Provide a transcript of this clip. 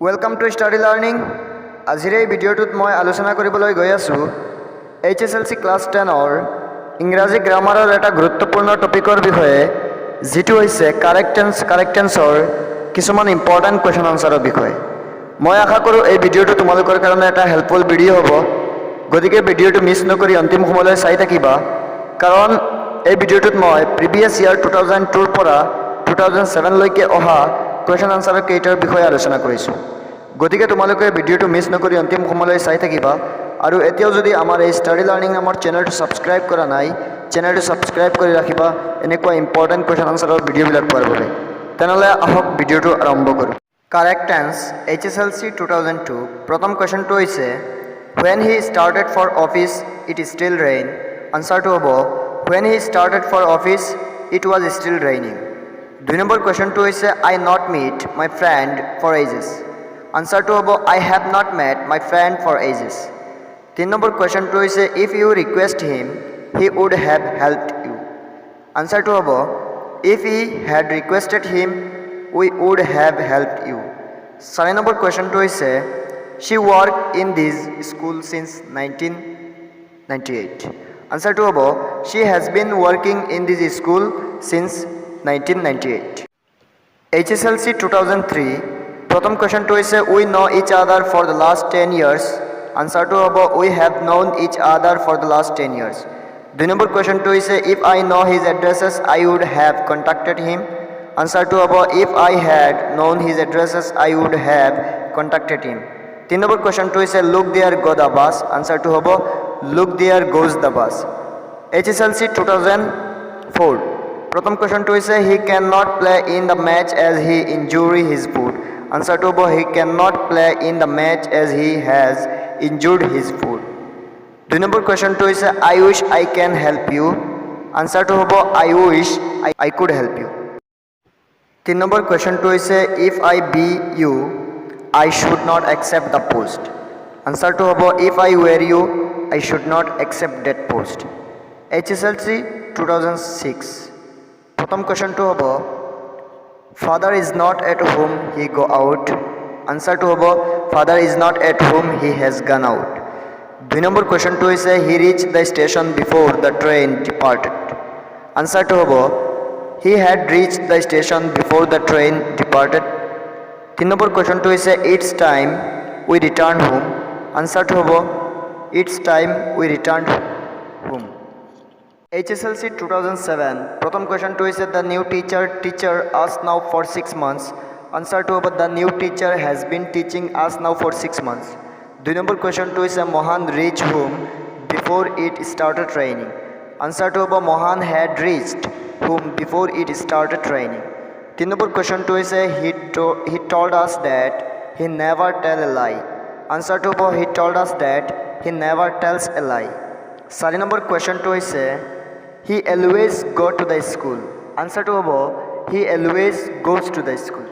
Welcome to study learning. আজিৰ এই ভিডিঅ'টোত মই আলোচনা কৰিবলৈ গৈ আছোঁ HSLC ক্লাছ 10ৰ ইংৰাজী গ্ৰামাৰৰ এটা গুৰুত্বপূৰ্ণ টপিকৰ বিষয়ে, যিটো হৈছে কাৰেক্ট টেন্সৰ কিছুমান ইম্পৰ্টেণ্ট কুৱেশ্যন আনচাৰৰ বিষয়ে। মই আশা কৰোঁ এই ভিডিঅ'টো তোমালোকৰ কাৰণে এটা হেল্পফুল ভিডিঅ' হ'ব, গতিকে ভিডিঅ'টো মিছ নকৰি অন্তিম সময়লৈ চাই থাকিবা, কাৰণ এই ভিডিঅ'টোত মই প্ৰিভিয়াছ ইয়াৰ 2002ৰ পৰা 2007লৈকে অহা কুৱেশ্যন আনচাৰৰ কেইটাৰ বিষয়ে আলোচনা কৰিছোঁ। গতিকে তোমালোকে ভিডিঅ'টো মিছ নকৰি অন্তিম সময়লৈ চাই থাকিবা। আৰু এতিয়াও যদি আমাৰ এই ষ্টাডি লাৰ্ণিং নামৰ চেনেলটো ছাবস্ক্ৰাইব কৰা নাই, চেনেলটো ছাবস্ক্ৰাইব কৰি ৰাখিবা এনেকুৱা ইম্পৰ্টেণ্ট কুৱেশ্যন আনচাৰৰ ভিডিঅ'বিলাক পোৱাৰ বাবে। তেনেহ'লে আহক ভিডিঅ'টো আৰম্ভ কৰোঁ। Correct tense HSLC 2002। প্ৰথম কুৱেশ্যনটো হৈছে when he started for office it still rain। আনচাৰটো হ'ব when he started for office it was still raining। 2 number কুৱেশ্যনটো হৈছে I not meet my friend for ages। আনচাৰটো হ'ব I have not met my friend for ages। 3 number কুৱেশ্যনটো হৈছে if you request him he would have helped you। আনচাৰটো হ'ব if he had requested him we would have helped you। 4 number কুৱেশ্যনটো হৈছে she worked in this school since 1998। আনচাৰটো হ'ব she has been working in this school since 1998। HSLC 2003। প্ৰথম কুৱেশ্যনটো হৈছে we know each other for the last 10 years। আনচাৰটো হ'ব we have known each other for the last 10 years। 2 number কুৱেশ্যনটো হৈছে if I know his addresses I would have contacted him। আনচাৰটো হ'ব if I had known his addresses I would have contacted him। 3 number কুৱেশ্যনটো হৈছে look there go the bus। আনচাৰটো হ'ব look there goes the bus। HSLC 2004। প্ৰথম কুৱেশ্যনটো হৈছে he cannot play in the match as he injured his foot। আনচাৰটো হ'ব he cannot play in the match as he has injured his foot। 2 number কুৱেশ্যনটো হৈছে I wish I can help you। আনচাৰটো হ'ব I wish I could help you। 3 number কুৱেশ্যনটো হৈছে if I be you I should not accept the post। আনচাৰটো হ'ব if I were you I should not accept that post। HSLC 2006। প্ৰথম কুৱেশ্যনটো হ'ব father is not at home he go out। আনচাৰটো হ'ব father is not at home he has gone out। 2 number কুৱেশ্যনটো হৈছে he reached the station before the train departed। আনচাৰটো হ'ব he had reached the station before the train departed। 3 number কুৱেশ্যনটো হৈছে it's time we return home। আনচাৰটো হ'ব it's time we returned home। HSLC 2007। প্ৰথম কুৱেশ্যনটো হৈছে the new teacher us now for 6 months। আনচাৰটো হ'ব the new teacher has been teaching us now for 6 months। 2 number কুৱেশ্যনটো হৈছে Mohan reached home before it started raining। আনচাৰটো হ'ব Mohan had reached home before it started raining। 3 number কুৱেশ্যনটো হৈছে he told us that he never tell a lie। আনচাৰটো হ'ব he told us that he never tells a lie। 4 number কুৱেশ্যনটো হৈছে he always go to the school। আনচাৰটো হ'ব he always goes to the school।